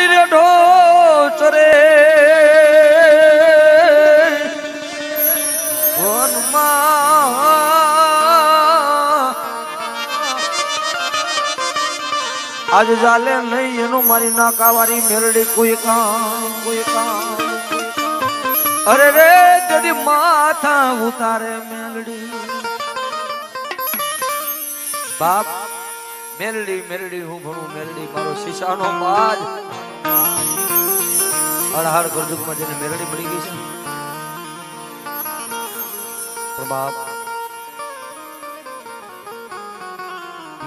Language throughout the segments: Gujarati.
મારી રે ઢોચરે આજ ચાલે નહીં એનું મારી નાકાવારી મેરડી કોઈ કામ અરે રે જડી માથા ઉતારે મેલડી બાપ મેલડી મેલડી હું ભણું મેલડી મારો શીશાનો બાજ અડહાડ ગરજુકમાં જેને મેલડી મળી ગઈ છે બાપ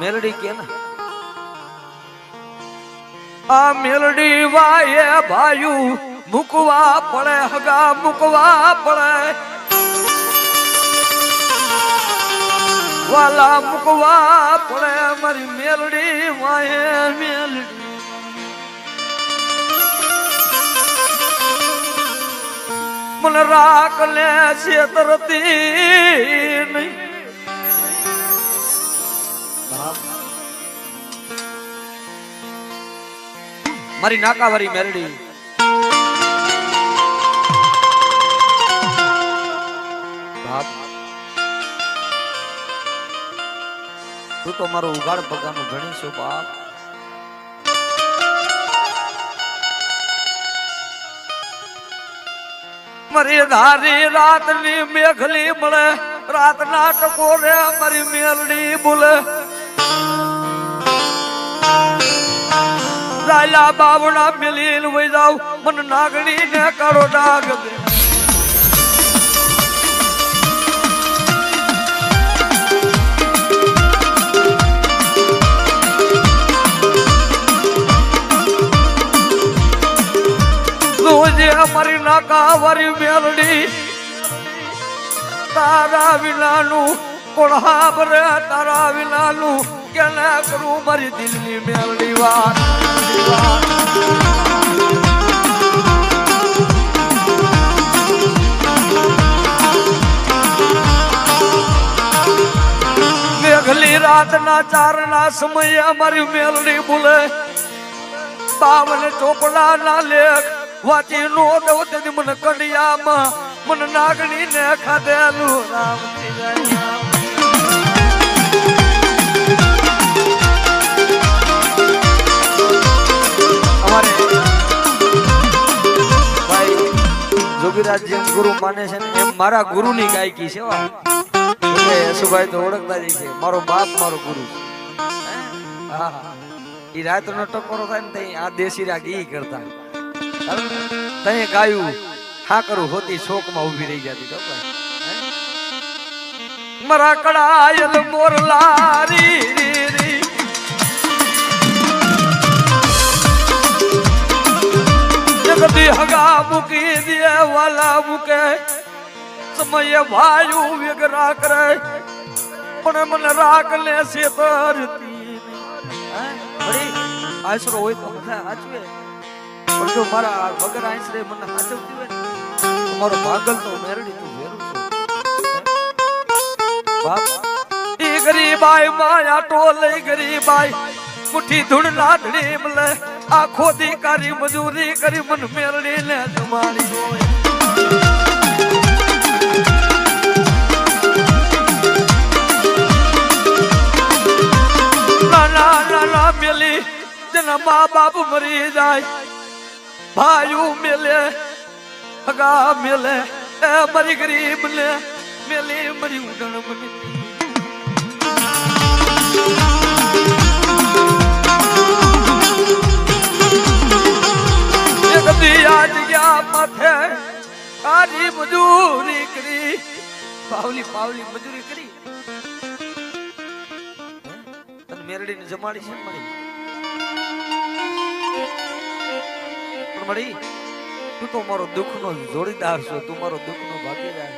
મેલડી કે ના આ મેલડી વાય ભાયુ મુકવા પડે હગા મુકવા પડે વાલા મુકવા પડે મારી મેલડી વાય મેલડી મને રાખ લે છેતરતી નહીં મારી નાકાવારી મેલડી બાપ તું તો મારું ઉગાડ પગાનું ભણીશું બાપ મારી ધારી રાતની મેઘલી મળે રાતના ટકોરે મારી મેલડી બોલે રાયલા બાવડા મિલીન વઈ જાવ મન નાગણી ને કાળો ડાગ દે તુજે અમારી નાકાવારી મેલડી તારા વિનાનું કોળા ભરે તારા વિનાનું કેને કરું મારી દિલની મેલડી વાત મેઘલી રાતના 4 ના સમયે અમારી મેલડી બોલે 52 ચોપડા ના લેખ વાંચી નો દઉં તેથી મને કડિયામાં મને નાગણી ને ખાધેલું રામ થઈ જાય જોગીરાજ જેમ ગુરુ માને છે ને એમ મારા ગુરુ ની ગાયકી છે યશુભાઈ તો ઓળખતા જ છે મારો બાપ મારો ગુરુ ઈ રાત નો ટકોરો થાય ને તઈ આ દેશી રાગ ઈ કરતા તઈ ગાયું હા કરું હોતી શોક માં ઉભી રહી જતી તો મારા કડાયલ મોરલા રી રી જગતી હગા મૂકી દે વાલા મૂકે સમય ભાયુ વિગરા કરે પણ મને રાખ લે છેતરતી નહીં આશરો હોય તો બધા સાચવે પણ જો મારા વગર આશરે મને સાચવતી હોય તો મારો ભાગલ તો મેરડી તું વેરું બાપ ઈ ગરીબાઈ માયા ટોલે ગરીબાઈ મુઠ્ઠી ધૂળ લાડડી મલે આખો દી કરી મજૂરી કરી મન મેરડી ને જમાડી હોય નાના નાના મેલી જેના મા બાપ મરી જાય ભાઈઓ મેલે હગા મેલે એ મરી ગરીબ ને મેલી મરી ઉડણ બની આજ ગયા માથે આજી મજૂરી કરી પાવલી પાવલી મજૂરી કરી તને મેરડી ને જમાડી છે મળી પણ મળી તું તો મારો દુઃખ નો જોડીદાર છો તું મારો દુઃખ નો ભાગીદાર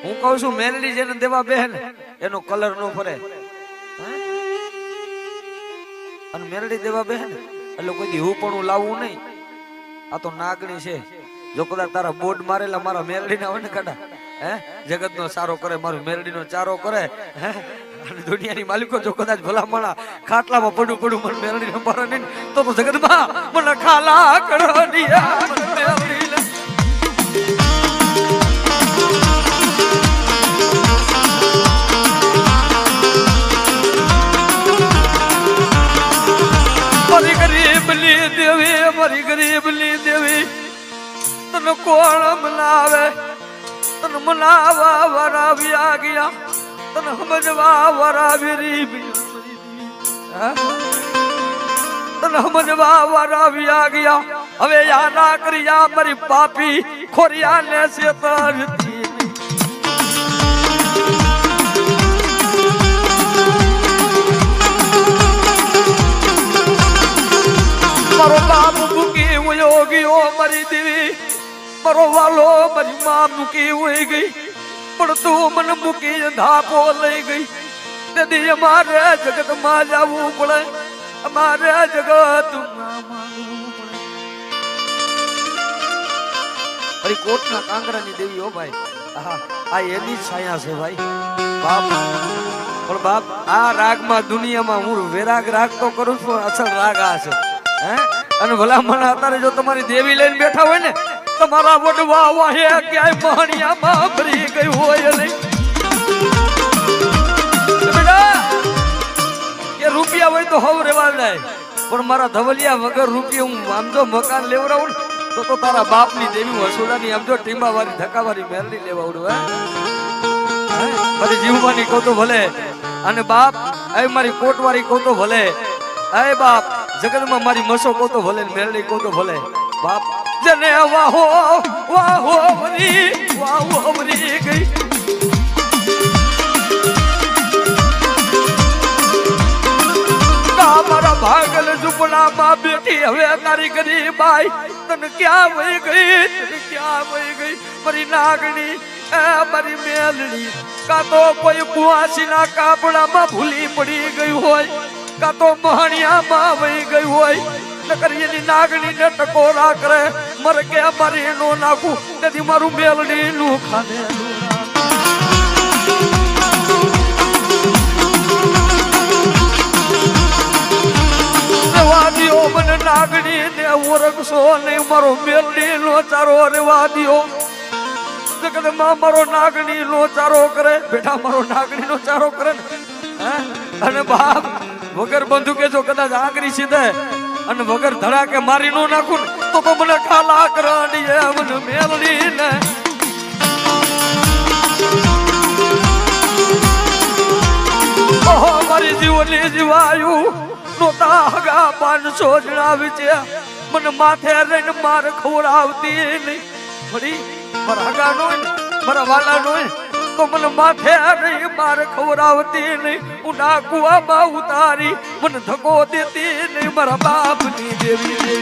હું કહું છું મેરડી જેને દેવા બેન એનો કલર નો ફરે અને મેરડી દેવા બેન એટલે કોઈ દી હું પણ લાવવું નહીં આ તો નાગણી છે જો કદાચ તારા બોર્ડ મારેલા મારા મેરડી ના હોય ને કાઢા હે જગત નો સારો કરે મારું મેરડી નો ચારો કરે હે દુનિયાની માલિકો જો કદાચ ભલામણા ખાટલામાં પડું પડું મને મેળવી મારે નહીં તો જગતમાં મને ખાલા કરડિયા મને મેળવી લે મારી ગરીબની દેવી તને કોણ મનાવે તને મનાવા વરાવ્યા ગયા તને સમજવા વરાવી તને સમજવા વરાવ્યા ગયા હવે યાદા કર્યા મારી પાપી ખોરિયા ને સેતરતી મારો બાપ મૂકી યોગીઓ મારી દેવી મારો વાલો મારી માં મૂકી હોઈ ગઈ પણ તું મને મૂકી ધાપો લઈ ગઈ તેથી અમારે જગત માં જવું પડે અમારે જગત અરે કોટના કાંગરાની દેવી હો ભાઈ આ એની છાયા છે ભાઈ બાપ પણ બાપ આ રાગમાં દુનિયામાં હું વેરાગ રાગ તો કરું છું અસલ રાગ આ છે હે અને ભલા મને અત્યારે જો તમારી દેવી લઈને બેઠા હોય ને તમારા વડવા વાહે ક્યાંય પાણીયામાં ભરી ગઈ હોય નહીં બેટા કે રૂપિયા હોય તો હવ રેવા જાય પણ મારા ધવલિયા વગર રૂપિયા હું આમ જો મકાન લેવડાવું તો તારા બાપની દેવી વસુલાની આમ જો ટીંબાવાળી ધક્કાવાળી મેલડી લેવાડું હે મારી જીવવાની કહું તો ભલે અને બાપ એ મારી કોટવાળી કહું તો ભલે એ બાપ જગતમાં મારી મસો કહું તો ભલે મેલડી કહું તો ભલે બાપ જને વાહો વાહો વરી ગઈ મારા ભાગલ ઝૂંપડામાં બેઠી હવે તારી ગરીબાઈ તને ક્યાં વહી ગઈ તને ક્યાં વહી ગઈ મારી નાગણી મારી મેલડી કા તો કોઈ કુવાસીના કાપડામાં ભૂલી પડી ગઈ હોય કા તો મહાણિયામાં વહી ગઈ હોય નકર એની નાગણી ને ટકોરા કરે મર કે મારી નો નાખું તેથી મારું મેલડી નું ખાને રેવાદીઓ મને નાગણી ને ઓરખશો નહીં મારો મેલડી નો ચારો રેવાદીઓ જગતમાં મારો નાગણી નો ચારો કરે બેટા મારો નાગણી નો ચારો કરે ને અને બાપ વગર બંદૂકે જો કદાચ આંગળી સીધે અને વગર ધડાકે મારી નો નાખું ને તો મને ખાલા કરડી મને મેલડી ને ઓહો મારી જીવની જીવાયું નોતા હગા 500 જણા વિચે મને માથે રહીને માર ખવડાવતી નહીં ફરી મારા હગા નો મારા વાલા નો તો મને માથે રહી માર ખવડાવતી નહીં ઊંડા કુવામાં ઉતારી મને ધક્કો દેતી નહીં મારા બાપની દેવી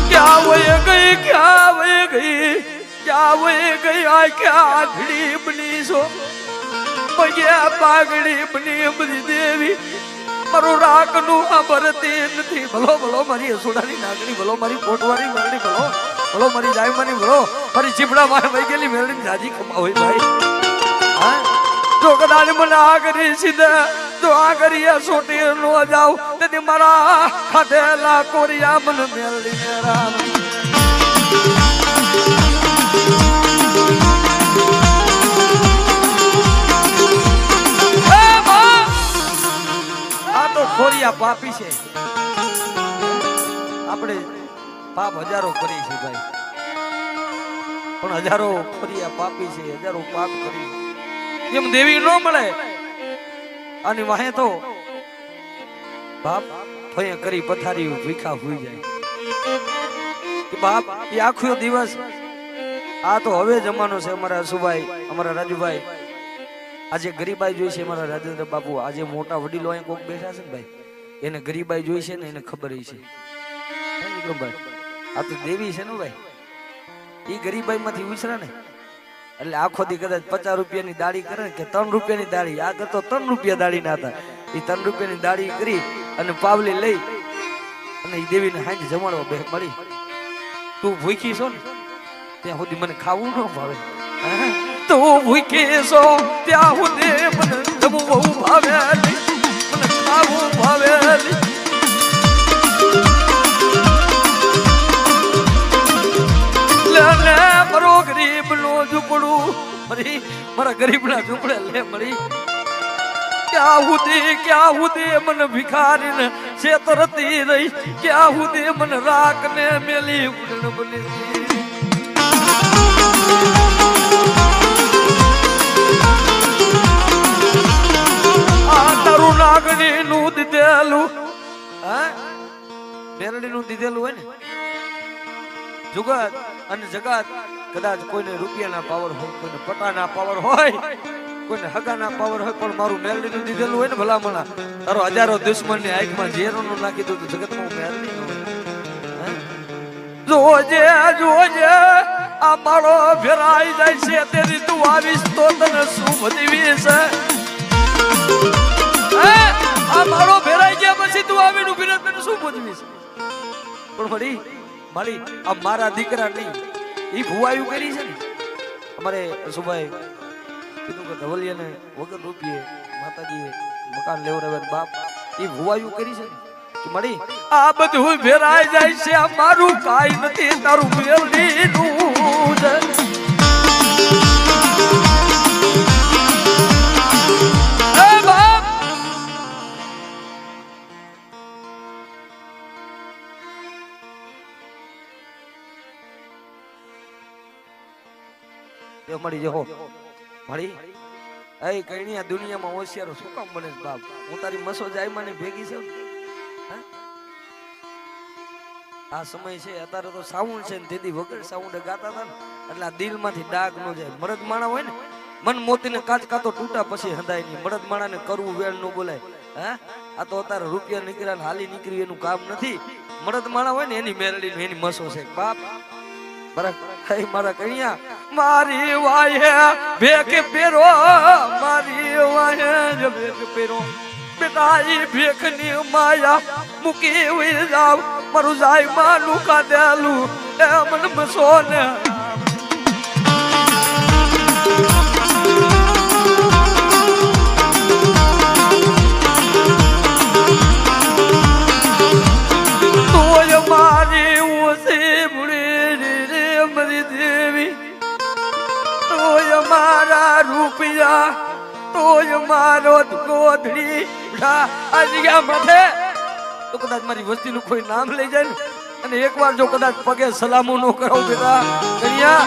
ક્યાં વહી ગઈ ક્યાં વહી ગઈ ક્યાં વહી ગઈ આ ક્યાં ઘડી બની છો પગ્યા પાઘડી બની બધી દેવી મારું રાગ નું ભરતી નથી ભલો ભલો મારી અસુડાની નાગણી ભલો મારી કોટવાળી મેલડી ભલો ભલો મારી જાયમાની ભલો મારી ચીપડા માં વહી ગયેલી મેલડી જાજી ખમા હોય ભાઈ હા જો કદાચ મને આ કરી સીધે જો આ કરી સોટી નો જાવ તેથી મારા ખાધેલા કોરિયા મને મેલડી રામ ખોરિયા પાપી છે આપણે પાપ હજારો કરી છે ભાઈ પણ હજારો ખોરિયા પાપી છે હજારો પાપ કરી એમ દેવી નો મળે અને વાહે તો બાપ ભય કરી પથારી ભીખા હોઈ જાય કે બાપ એ આખો દિવસ આ તો હવે જમાનો છે અમારા સુભાઈ અમારા રાજુભાઈ આજે ગરીબાઈ જોઈ છે મારા રાજેન્દ્ર બાપુ આજે મોટા વડીલો અહીં કોક બેઠા છે ને ભાઈ એને ગરીબાઈ જોઈ છે ને એને ખબર છે ભાઈ આ તો દેવી છે ને ભાઈ એ ગરીબાઈ માંથી ઉછરા ને એટલે આખો દી કદાચ 50 રૂપિયાની દાડી કરે કે 3 રૂપિયાની દાડી આ કરતો 3 રૂપિયા દાડી ના હતા એ 3 રૂપિયાની દાડી કરી અને પાવલી લઈ અને એ દેવીને હાંજ જમાડવા બે મળી તું ભૂખી છો ને ત્યાં સુધી મને ખાવું ન ભાવે. તું ભૂખી છો ત્યાં સુધી મને જમવું ભાવે, મને ખાવું ભાવે. લે મારો ગરીબ નો ઝૂંપડું મારા ગરીબ ના ઝૂંપડે લે મળી. ક્યાં સુધી મને ભિખારીને છેતરતી રહી, ક્યાં સુધી મને રાખને મેલી ઉડન બની. આ તારું નાગણી નું દીધેલું, મેરડી નું દીધેલું હોય ને જુગત અને જગત, કદાચ કોઈને રૂપિયાના પાવર હોય, કોઈને પટાના પાવર હોય, કોઈને હગાના પાવર હોય, પણ મારું મેરડી નું દીધેલું હોય ને ભલામણા, તારો હજારો દુશ્મન ની આંખમાં ઝેરો નું નાખી દઉં તો જગતમાં મેરડી નું. જોજે આ માળો ફેરાઈ જાય છે, તેરી તું આવીશ તો તને શું બધી છે. આ માળો ફેરાઈ ગયા પછી તું આવીને ઉભી રહે તને શું બધી છે. પણ મારી આ મારા દીકરા નહીં, ઈ ભુવાયું કરી છે ને અમારે સુભાઈ કીધું કે ધવલિયાને વગર રૂપિયે માતાજીએ મકાન લેવડાવે બાપ, ઈ ભુવાયું કરી છે ને કે મારી આ બધું ફેરાઈ જાય છે. આ મારું કાઈ નથી, તારું મેરડીનું છે. મળી જહો મળી એ કઈ આ દુનિયામાં હોશિયારો શું કામ બને બાપ. હું તારી મસો જાય મને ભેગી છે. આ સમય છે અત્યારે તો સાઉન્ડ છે ને તેથી વગર સાઉન્ડે ગાતા હતા ને એટલે આ દિલમાંથી ડાઘ ન જાય. મરદ માણા હોય ને મન મોતીને કાચ કાતો તૂટા પછી હંધાય નહીં. મરદ માણાને કરવું વેળ ન બોલાય. આ તો અત્યારે રૂપિયા નીકળ્યા હાલી નીકળી એનું કામ નથી. મરદ માણા હોય ને એની મેરડી એની મસો છે બાપ. મારા કણિયા મારી વાહે ભેખ પેરો, મારી વાહે ભેખ પેરો બેટા, ઈ ભેખ ની માયા મૂકી હોય જાવ, મારું જાય માનું કાદેલું એ મન મસો ને. તોય મારી ઓછી મુડી મરી દેવી, તોય મારા રૂપિયા, તોય મારો ગોધડી આજ્ઞા માથે તો કદાચ મારી વસ્તીનું કોઈ નામ લઈ જાય ને અને એકવાર જો કદાચ પગે સલામો ન કરાવું બેટા કન્યા